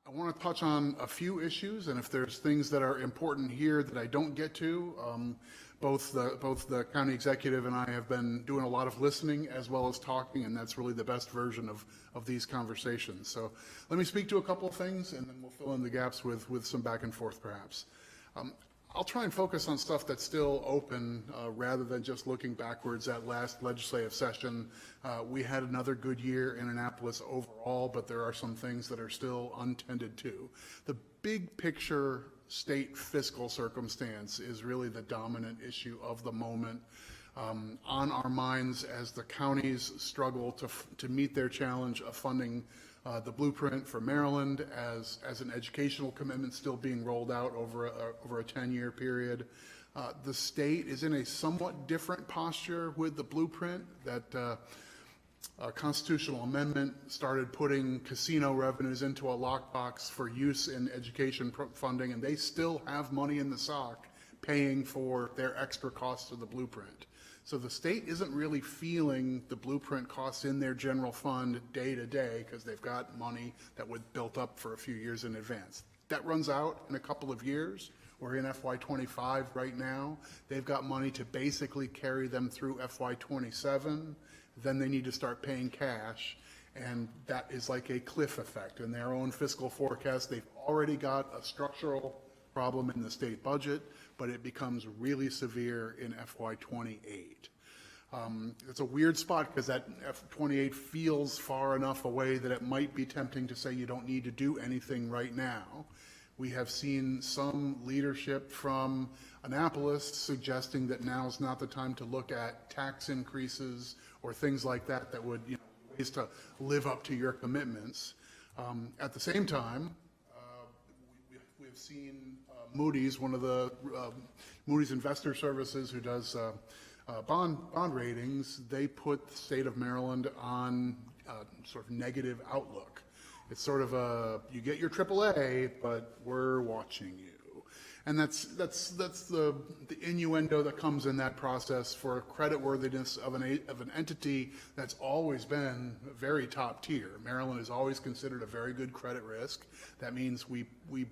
I want to touch on a few issues, and if there's things that are important here that I don't get to, both the county executive and I have been doing a lot of listening as well as talking, and that's really the best version of these conversations. So let me speak to a couple of things, and then we'll fill in the gaps with some back and forth perhaps. I'll try and focus on stuff that's still open rather than just looking backwards at last legislative session. We had another good year in Annapolis overall, but there are some things that are still untended to. The big picture state fiscal circumstance is really the dominant issue of the moment on our minds as the counties struggle to meet their challenge of funding the blueprint for Maryland as an educational commitment still being rolled out over a 10-year period. The state is in a somewhat different posture with the blueprint. That a constitutional amendment started putting casino revenues into a lockbox for use in education funding, and they still have money in the sock paying for their extra costs of the blueprint. So the state isn't really feeling the blueprint costs in their general fund day to day because they've got money that was built up for a few years in advance. That runs out in a couple of years. We're in FY25 right now. They've got money to basically carry them through FY27. Then they need to start paying cash, and that is like a cliff effect. In their own fiscal forecast, they've already got a structural problem in the state budget, but it becomes really severe in FY28. It's a weird spot because that F28 feels far enough away that it might be tempting to say you don't need to do anything right now. We have seen some leadership from Annapolis suggesting that now is not the time to look at tax increases or things like that that would, ways to live up to your commitments. At the same time, we've seen Moody's, one of the Moody's Investor Services who does bond ratings, they put the state of Maryland on sort of negative outlook. It's sort of you get your AAA, but we're watching you. And that's the innuendo that comes in that process for creditworthiness of an entity that's always been very top tier. Maryland is always considered a very good credit risk. That means we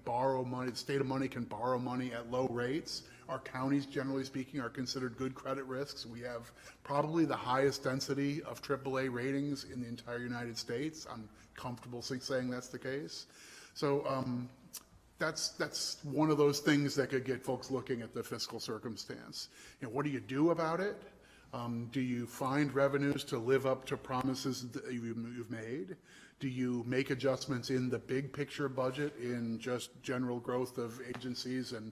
borrow money, the state of money can borrow money at low rates. Our counties, generally speaking, are considered good credit risks. We have probably the highest density of AAA ratings in the entire United States. I'm comfortable saying that's the case. So that's one of those things that could get folks looking at the fiscal circumstance. What do you do about it? Do you find revenues to live up to promises that you've made? Do you make adjustments in the big picture budget in just general growth of agencies and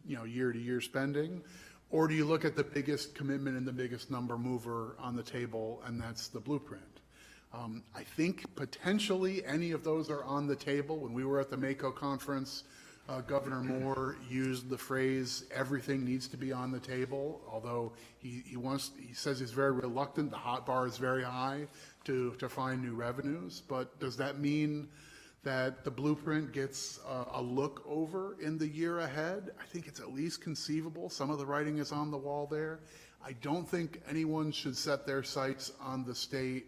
year-to-year spending? Or do you look at the biggest commitment and the biggest number mover on the table, and that's the blueprint? I think potentially any of those are on the table. When we were at the MACo conference, Governor Moore used the phrase, everything needs to be on the table, although he says he's very reluctant. The hot bar is very high to find new revenues. But does that mean that the blueprint gets a look over in the year ahead? I think it's at least conceivable. Some of the writing is on the wall there. I don't think anyone should set their sights on the state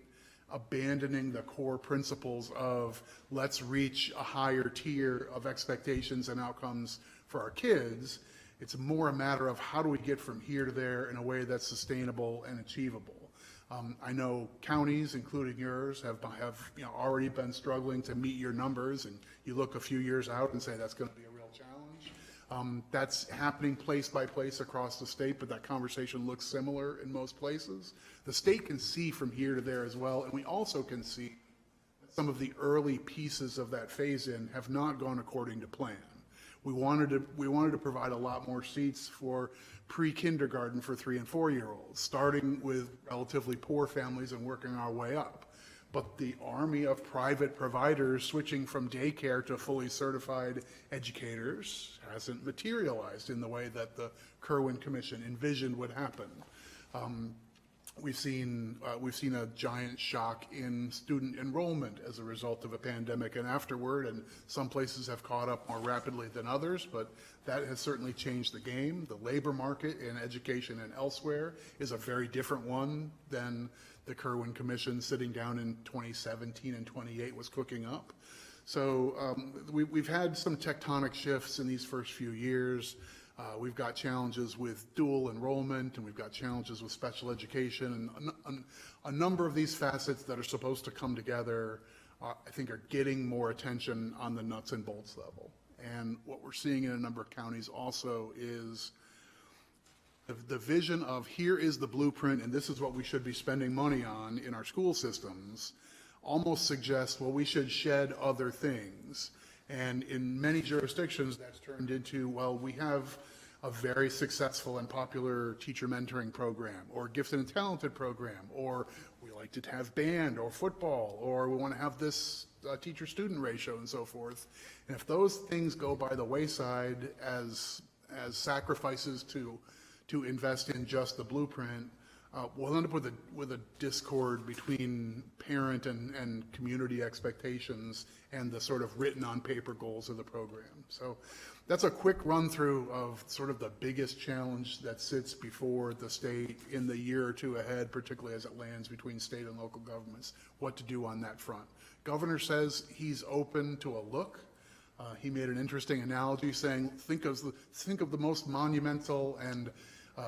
abandoning the core principles of let's reach a higher tier of expectations and outcomes for our kids. It's more a matter of how do we get from here to there in a way that's sustainable and achievable. I know counties, including yours, have already been struggling to meet your numbers, and you look a few years out and say that's going to be a real challenge. That's happening place by place across the state, but that conversation looks similar in most places. The state can see from here to there as well, and we also can see that some of the early pieces of that phase-in have not gone according to plan. We wanted to provide a lot more seats for pre-kindergarten for 3- and 4-year-olds, starting with relatively poor families and working our way up. But the army of private providers switching from daycare to fully certified educators hasn't materialized in the way that the Kerwin Commission envisioned would happen. We've seen a giant shock in student enrollment as a result of a pandemic and afterward, and some places have caught up more rapidly than others, but that has certainly changed the game. The labor market in education and elsewhere is a very different one than the Kerwin Commission sitting down in 2017 and 28 was cooking up. So we've had some tectonic shifts in these first few years. We've got challenges with dual enrollment, and we've got challenges with special education, and a number of these facets that are supposed to come together, I think, are getting more attention on the nuts and bolts level. And what we're seeing in a number of counties also is the vision of here is the blueprint and this is what we should be spending money on in our school systems almost suggests, well, we should shed other things. And in many jurisdictions, that's turned into, well, we have a very successful and popular teacher mentoring program, or gifted and talented program, or we like to have band or football, or we want to have this teacher-student ratio and so forth. And if those things go by the wayside as sacrifices to invest in just the blueprint, we'll end up with a discord between parent and community expectations and the sort of written on paper goals of the program. So that's a quick run through of sort of the biggest challenge that sits before the state in the year or two ahead, particularly as it lands between state and local governments, what to do on that front. Governor says he's open to a look. He made an interesting analogy saying, think of the most monumental and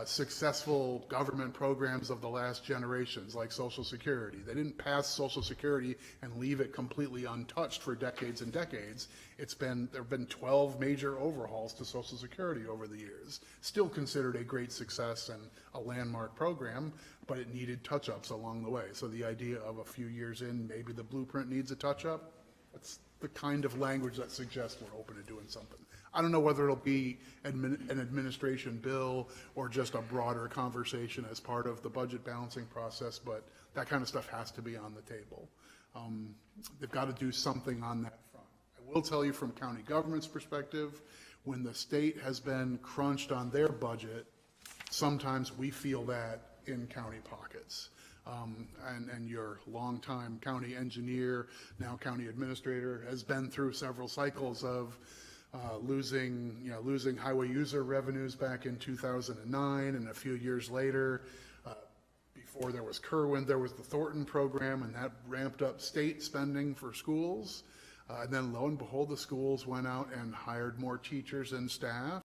successful government programs of the last generations, like Social Security. They didn't pass Social Security and leave it completely untouched for decades and decades. There have been 12 major overhauls to Social Security over the years. Still considered a great success and a landmark program, but it needed touch-ups along the way. So the idea of a few years in, maybe the blueprint needs a touch-up, that's the kind of language that suggests we're open to doing something. I don't know whether it'll be an administration bill or just a broader conversation as part of the budget balancing process, but that kind of stuff has to be on the table. They've got to do something on that front. I will tell you from county government's perspective, when the state has been crunched on their budget, sometimes we feel that in county pockets. And your longtime county engineer, now county administrator, has been through several cycles of losing highway user revenues back in 2009, and a few years later, before there was Kerwin, there was the Thornton program, and that ramped up state spending for schools. And then lo and behold, the schools went out and hired more teachers and staff,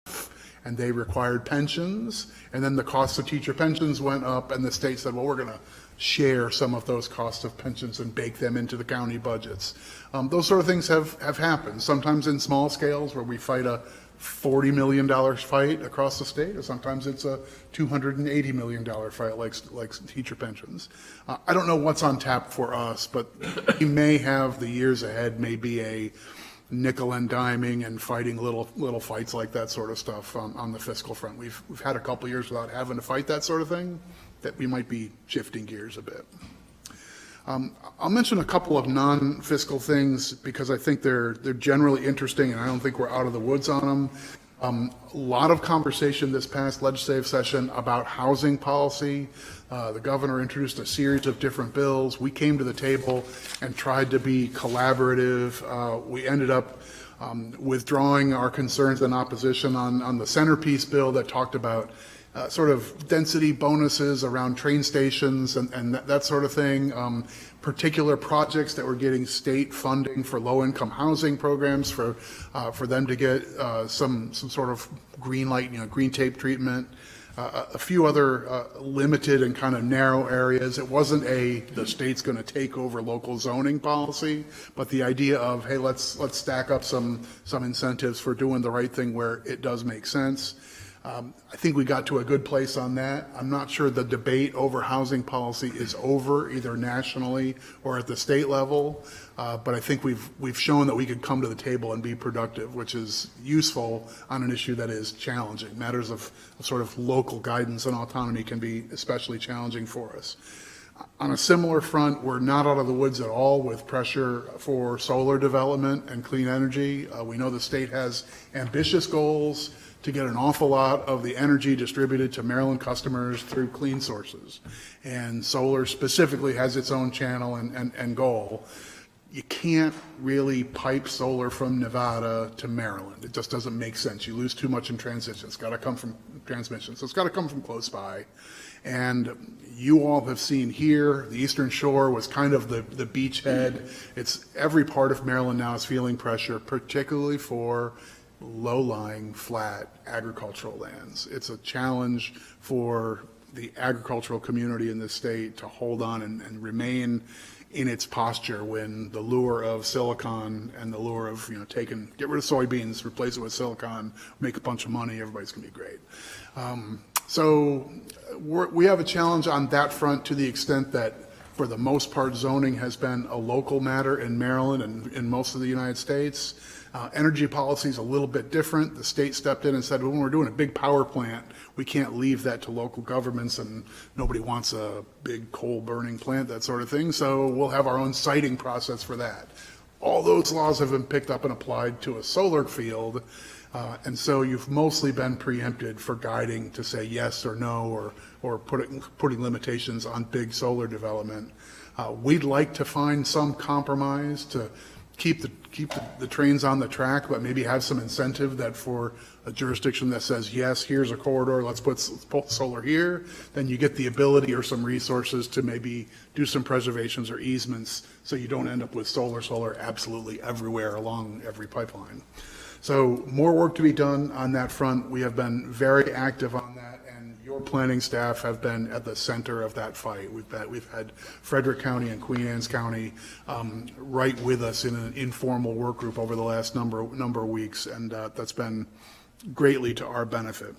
and they required pensions, and then the cost of teacher pensions went up, and the state said, well, we're going to share some of those costs of pensions and bake them into the county budgets. Those sort of things have happened, sometimes in small scales where we fight a $40 million fight across the state, or sometimes it's a $280 million fight like teacher pensions. I don't know what's on tap for us, but we may have the years ahead, maybe a nickel and diming and fighting little fights like that sort of stuff on the fiscal front. We've had a couple years without having to fight that sort of thing, that we might be shifting gears a bit. I'll mention a couple of non-fiscal things because I think they're generally interesting, and I don't think we're out of the woods on them. A lot of conversation this past legislative session about housing policy. The governor introduced a series of different bills. We came to the table and tried to be collaborative. We ended up withdrawing our concerns and opposition on the centerpiece bill that talked about sort of density bonuses around train stations and that sort of thing, particular projects that were getting state funding for low-income housing programs for them to get some sort of green light, green tape treatment, a few other limited and kind of narrow areas. It wasn't the state's going to take over local zoning policy, but the idea of, hey, let's stack up some incentives for doing the right thing where it does make sense. I think we got to a good place on that. I'm not sure the debate over housing policy is over, either nationally or at the state level, but I think we've shown that we could come to the table and be productive, which is useful on an issue that is challenging. Matters of sort of local guidance and autonomy can be especially challenging for us. On a similar front, we're not out of the woods at all with pressure for solar development and clean energy. We know the state has ambitious goals to get an awful lot of the energy distributed to Maryland customers through clean sources. And solar specifically has its own channel and goal. You can't really pipe solar from Nevada to Maryland. It just doesn't make sense. You lose too much in transition. It's got to come from transmission. So it's got to come from close by. And you all have seen here, the Eastern Shore was kind of the beachhead. It's every part of Maryland now is feeling pressure, particularly for low-lying, flat agricultural lands. It's a challenge for the agricultural community in this state to hold on and remain in its posture when the lure of silicon and the lure of, get rid of soybeans, replace it with silicon, make a bunch of money, everybody's gonna be great. So we have a challenge on that front to the extent that for the most part zoning has been a local matter in Maryland and in most of the United States. Energy policy is a little bit different. The state stepped in and said, well, when we're doing a big power plant, we can't leave that to local governments, and nobody wants a big coal burning plant, that sort of thing. So we'll have our own siting process for that. All those laws have been picked up and applied to a solar field. And so you've mostly been preempted for guiding to say yes or no, or putting limitations on big solar development. We'd like to find some compromise to keep the trains on the track, but maybe have some incentive that for a jurisdiction that says, yes, here's a corridor, let's put solar here, then you get the ability or some resources to maybe do some preservations or easements so you don't end up with solar absolutely everywhere along every pipeline. So more work to be done on that front. We have been very active on that, and your planning staff have been at the center of that fight. We've had Frederick County and Queen Anne's County right with us in an informal work group over the last number of weeks, and that's been greatly to our benefit.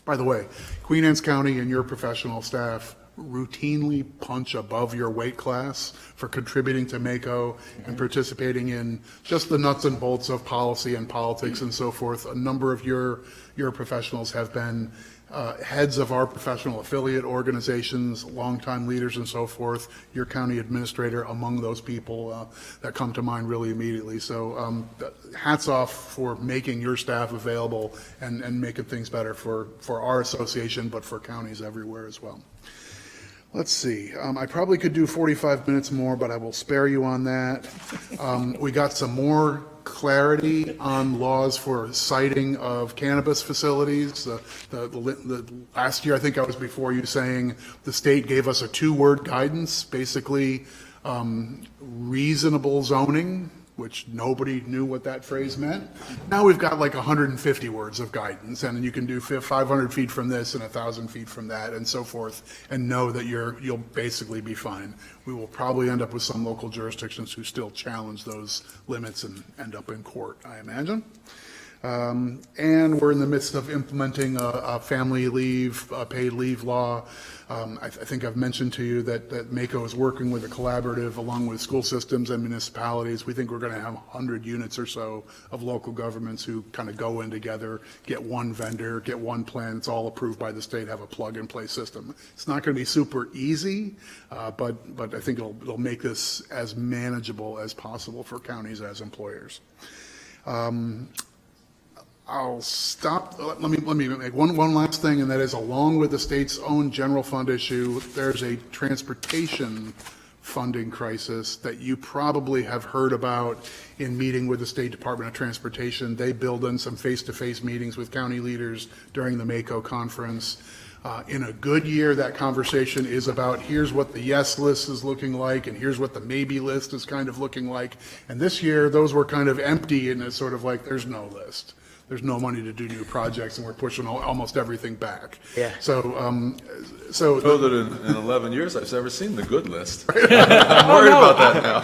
By the way, Queen Anne's County and your professional staff routinely punch above your weight class for contributing to MACo and participating in just the nuts and bolts of policy and politics and so forth. A number of your professionals have been heads of our professional affiliate organizations, longtime leaders and so forth, your county administrator among those people that come to mind really immediately. So hats off for making your staff available and making things better for our association, but for counties everywhere as well. Let's see, I probably could do 45 minutes more, but I will spare you on that. We got some more clarity on laws for siting of cannabis facilities. The last year, I think I was before you saying the state gave us a 2-word guidance, basically reasonable zoning, which nobody knew what that phrase meant. Now we've got like 150 words of guidance, and you can do 500 feet from this and 1,000 feet from that and so forth, and know that you'll basically be fine. We will probably end up with some local jurisdictions who still challenge those limits and end up in court, I imagine. And we're in the midst of implementing a family leave, paid leave law. I think I've mentioned to you that MACo is working with a collaborative along with school systems and municipalities. We think we're going to have 100 units or so of local governments who kind of go in together, get one vendor, get one plan. It's all approved by the state, have a plug-and-play system. It's not going to be super easy, but I think it'll make this as manageable as possible for counties as employers. I'll stop. Let me make one last thing, and that is, along with the state's own general fund issue, there's a transportation funding crisis that you probably have heard about in meeting with the State Department of Transportation. They build in some face-to-face meetings with county leaders during the MACo conference. In a good year, that conversation is about here's what the yes list is looking like and here's what the maybe list is kind of looking like. And this year, those were kind of empty, and it's sort of like there's no list. There's no money to do new projects, and we're pushing almost everything back. Yeah. So that in 11 years I've never seen the good list. I'm worried about that now.